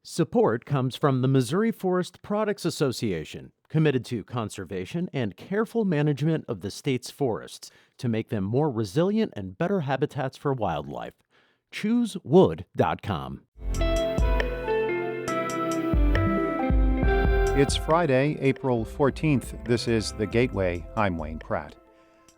Support comes from the Missouri Forest Products Association, committed to conservation and careful management of the state's forests to make them more resilient and better habitats for wildlife. ChooseWood.com. It's Friday, April 14th. This is The Gateway. I'm Wayne Pratt.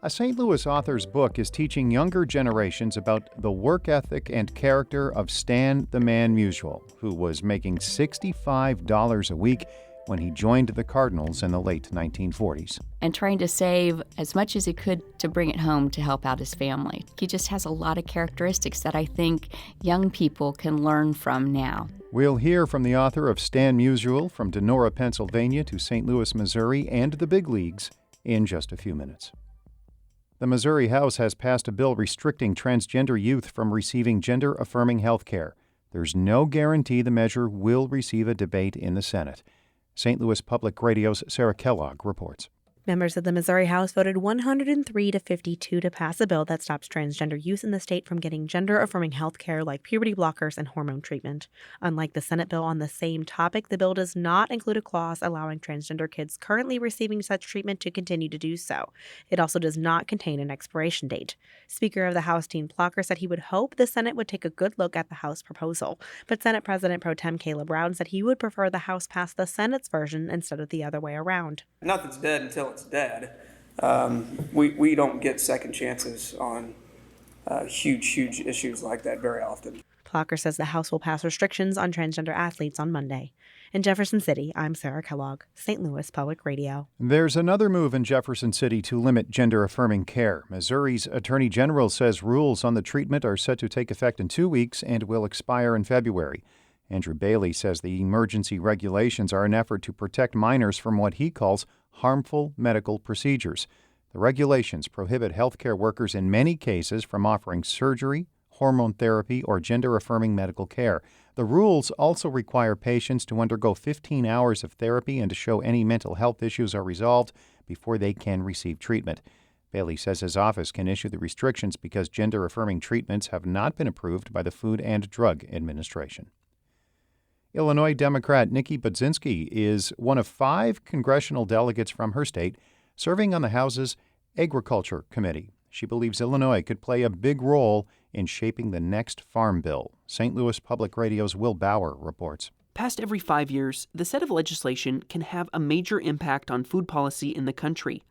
A St. Louis author's book is teaching younger generations about the work ethic and character of Stan the Man Musial, who was making $65 a week when he joined the Cardinals in the late 1940s. And trying to save as much as he could to bring it home to help out his family. He just has a lot of characteristics that I think young people can learn from now. We'll hear from the author of Stan Musial, from Donora, Pennsylvania to St. Louis, Missouri, and the big leagues in just a few minutes. The Missouri House has passed a bill restricting transgender youth from receiving gender-affirming health care. There's no guarantee the measure will receive a debate in the Senate. St. Louis Public Radio's Sarah Kellogg reports. Members of the Missouri House voted 103 to 52 to pass a bill that stops transgender youth in the state from getting gender-affirming health care like puberty blockers and hormone treatment. Unlike the Senate bill on the same topic, the bill does not include a clause allowing transgender kids currently receiving such treatment to continue to do so. It also does not contain an expiration date. Speaker of the House, Dean Plocher, said he would hope the Senate would take a good look at the House proposal, but Senate President Pro Tem Caleb Brown said he would prefer the House pass the Senate's version instead of the other way around. Nothing's dead until it's dead. We don't get second chances on huge issues like that very often. Plocher says the House will pass restrictions on transgender athletes on Monday. In Jefferson City, I'm Sarah Kellogg, St. Louis Public Radio. There's another move in Jefferson City to limit gender-affirming care. Missouri's Attorney General says rules on the treatment are set to take effect in 2 weeks and will expire in February. Andrew Bailey says the emergency regulations are an effort to protect minors from what he calls harmful medical procedures. The regulations prohibit healthcare workers in many cases from offering surgery, hormone therapy, or gender-affirming medical care. The rules also require patients to undergo 15 hours of therapy and to show any mental health issues are resolved before they can receive treatment. Bailey says his office can issue the restrictions because gender-affirming treatments have not been approved by the Food and Drug Administration. Illinois Democrat Nikki Budzinski is one of 5 congressional delegates from her state serving on the House's Agriculture Committee. She believes Illinois could play a big role in shaping the next farm bill. St. Louis Public Radio's Will Bauer reports. Past every 5 years, the set of legislation can have a major impact on food policy in the country.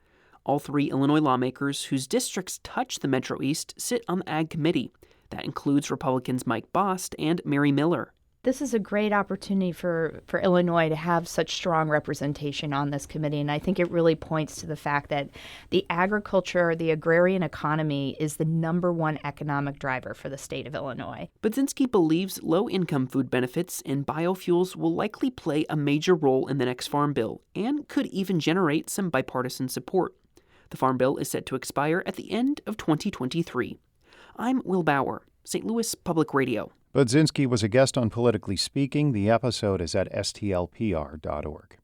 All 3 Illinois lawmakers whose districts touch the Metro East sit on the Ag Committee. That includes Republicans Mike Bost and Mary Miller. This is a great opportunity for Illinois to have such strong representation on this committee, and I think it really points to the fact that the agriculture, the agrarian economy, is the number one economic driver for the state of Illinois. Budzinski believes low-income food benefits and biofuels will likely play a major role in the next farm bill and could even generate some bipartisan support. The farm bill is set to expire at the end of 2023. I'm Will Bauer, St. Louis Public Radio. Budzinski was a guest on Politically Speaking. The episode is at stlpr.org.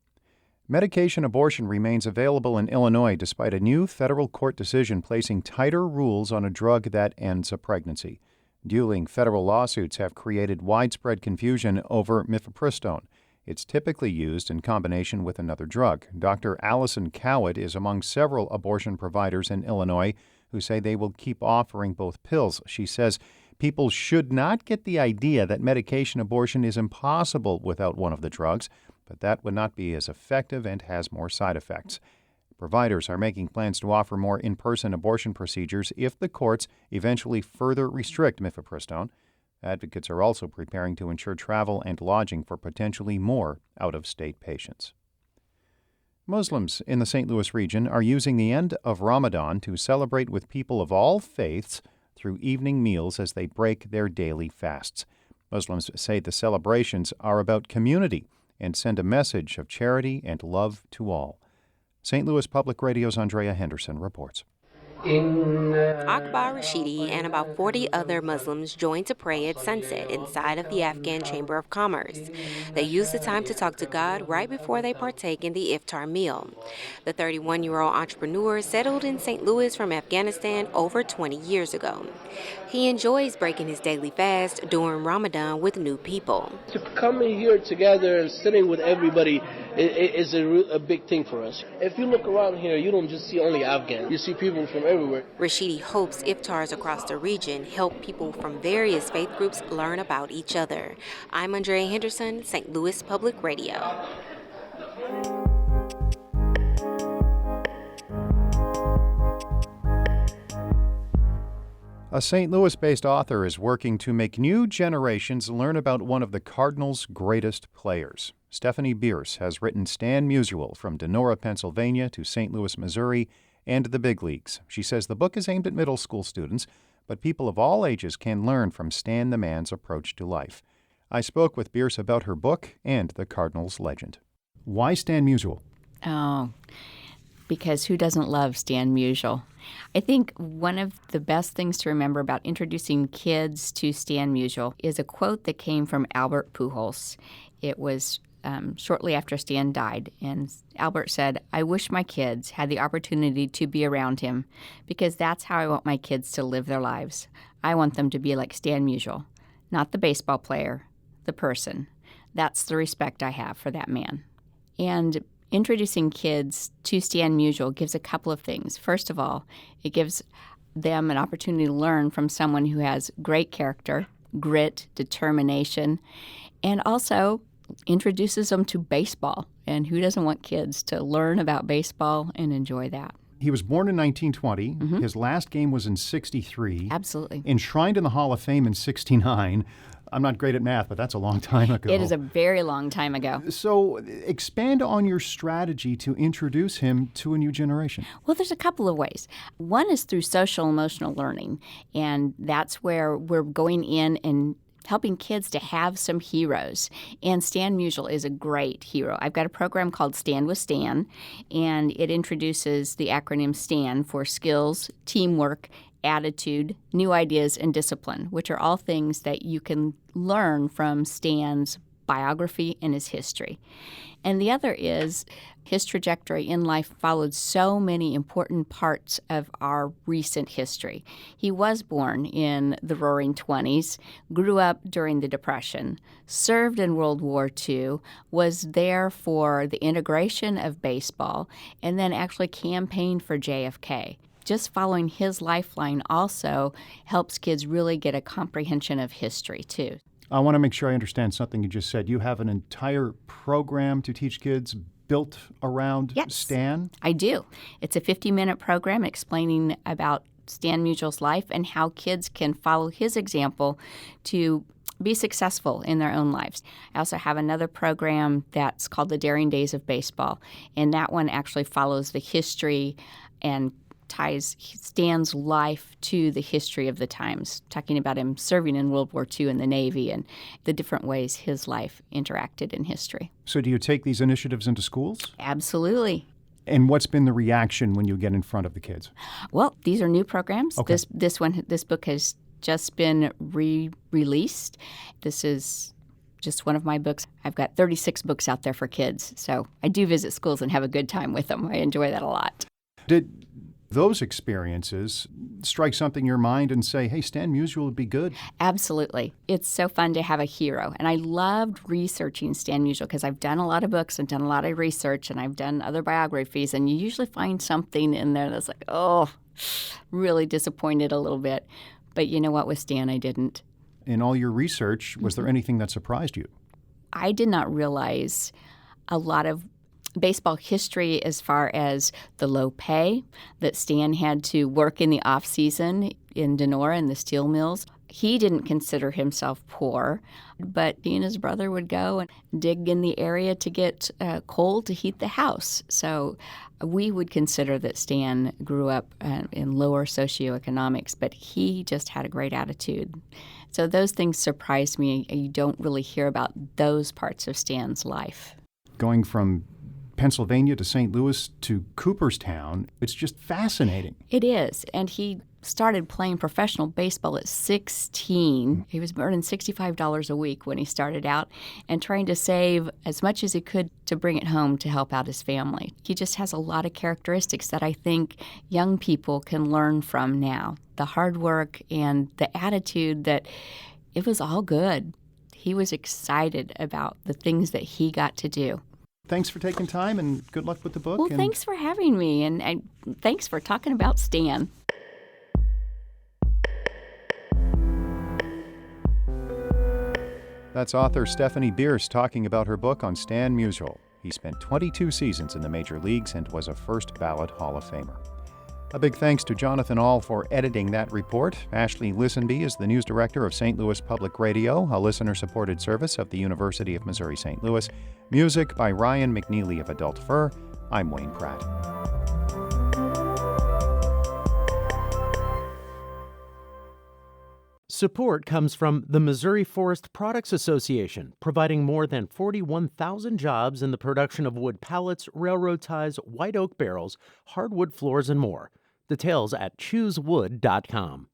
Medication abortion remains available in Illinois despite a new federal court decision placing tighter rules on a drug that ends a pregnancy. Dueling federal lawsuits have created widespread confusion over mifepristone. It's typically used in combination with another drug. Dr. Allison Cowett is among several abortion providers in Illinois who say they will keep offering both pills. She says people should not get the idea that medication abortion is impossible without one of the drugs, but that would not be as effective and has more side effects. Providers are making plans to offer more in-person abortion procedures if the courts eventually further restrict mifepristone. Advocates are also preparing to ensure travel and lodging for potentially more out-of-state patients. Muslims in the St. Louis region are using the end of Ramadan to celebrate with people of all faiths through evening meals as they break their daily fasts. Muslims say the celebrations are about community and send a message of charity and love to all. St. Louis Public Radio's Andrea Henderson reports. Akbar Rashidi and about 40 other Muslims joined to pray at sunset inside of the Afghan Chamber of Commerce. They use the time to talk to God right before they partake in the iftar meal. The 31-year-old entrepreneur settled in St. Louis from Afghanistan over 20 years ago. He enjoys breaking his daily fast during Ramadan with new people. To come in here together and sitting with everybody is a big thing for us. If you look around here, you don't just see only Afghans. You see people from everywhere. Rashidi hopes iftars across the region help people from various faith groups learn about each other. I'm Andrea Henderson, St. Louis Public Radio. A St. Louis-based author is working to make new generations learn about one of the Cardinals' greatest players. Stephanie Bearce has written Stan Musial from Donora, Pennsylvania to St. Louis, Missouri, and the big leagues. She says the book is aimed at middle school students, but people of all ages can learn from Stan the man's approach to life. I spoke with Bearce about her book and the Cardinals legend. Why Stan Musial? Oh, because who doesn't love Stan Musial? I think one of the best things to remember about introducing kids to Stan Musial is a quote that came from Albert Pujols. It was shortly after Stan died, and Albert said, "I wish my kids had the opportunity to be around him because that's how I want my kids to live their lives. I want them to be like Stan Musial, not the baseball player, the person. That's the respect I have for that man." And introducing kids to Stan Musial gives a couple of things. First of all, it gives them an opportunity to learn from someone who has great character, grit, determination, and also introduces them to baseball. And who doesn't want kids to learn about baseball and enjoy that? He was born in 1920. Mm-hmm. His last game was in 63. Absolutely. Enshrined in the Hall of Fame in 69. I'm not great at math, but that's a long time ago. It is a very long time ago. So expand on your strategy to introduce him to a new generation. Well, there's a couple of ways. One is through social emotional learning, and that's where we're going in and helping kids to have some heroes. And Stan Musial is a great hero. I've got a program called Stand with Stan, and it introduces the acronym STAN for skills, teamwork, attitude, new ideas, and discipline, which are all things that you can learn from Stan's biography and his history. And the other is his trajectory in life followed so many important parts of our recent history. He was born in the Roaring 20s, grew up during the Depression, served in World War II, was there for the integration of baseball, and then actually campaigned for JFK. Just following his lifeline also helps kids really get a comprehension of history, too. I want to make sure I understand something you just said. You have an entire program to teach kids built around Stan? I do. It's a 50-minute program explaining about Stan Musial's life and how kids can follow his example to be successful in their own lives. I also have another program that's called The Daring Days of Baseball, and that one actually follows the history and ties Stan's life to the history of the times, talking about him serving in World War II in the Navy and the different ways his life interacted in history. So do you take these initiatives into schools? Absolutely. And what's been the reaction when you get in front of the kids? Well, these are new programs. Okay. This book has just been re-released. This is just one of my books. I've got 36 books out there for kids, so I do visit schools and have a good time with them. I enjoy that a lot. Did those experiences strike something in your mind and say, hey, Stan Musial would be good? Absolutely. It's so fun to have a hero. And I loved researching Stan Musial because I've done a lot of books and done a lot of research and I've done other biographies. And you usually find something in there that's like, oh, really disappointed a little bit. But you know what? With Stan, I didn't. In all your research, was there anything that surprised you? I did not realize a lot of baseball history as far as the low pay that Stan had to work in the off season in Donora and the steel mills. He didn't consider himself poor, but he and his brother would go and dig in the area to get coal to heat the house. So we would consider that Stan grew up in lower socioeconomics, but he just had a great attitude. So those things surprised me. You don't really hear about those parts of Stan's life. Going from Pennsylvania to St. Louis to Cooperstown. It's just fascinating. It is. And he started playing professional baseball at 16. He was earning $65 a week when he started out and trying to save as much as he could to bring it home to help out his family. He just has a lot of characteristics that I think young people can learn from now. The hard work and the attitude that it was all good. He was excited about the things that he got to do. Thanks for taking time and good luck with the book. Well, thanks for having me and thanks for talking about Stan. That's author Stephanie Bearce talking about her book on Stan Musial. He spent 22 seasons in the major leagues and was a first-ballot Hall of Famer. A big thanks to Jonathan Ahl for editing that report. Ashley Lisenby is the news director of St. Louis Public Radio, a listener-supported service of the University of Missouri-St. Louis. Music by Ryan McNeely of Adult Fur. I'm Wayne Pratt. Support comes from the Missouri Forest Products Association, providing more than 41,000 jobs in the production of wood pallets, railroad ties, white oak barrels, hardwood floors, and more. Details at choosewood.com.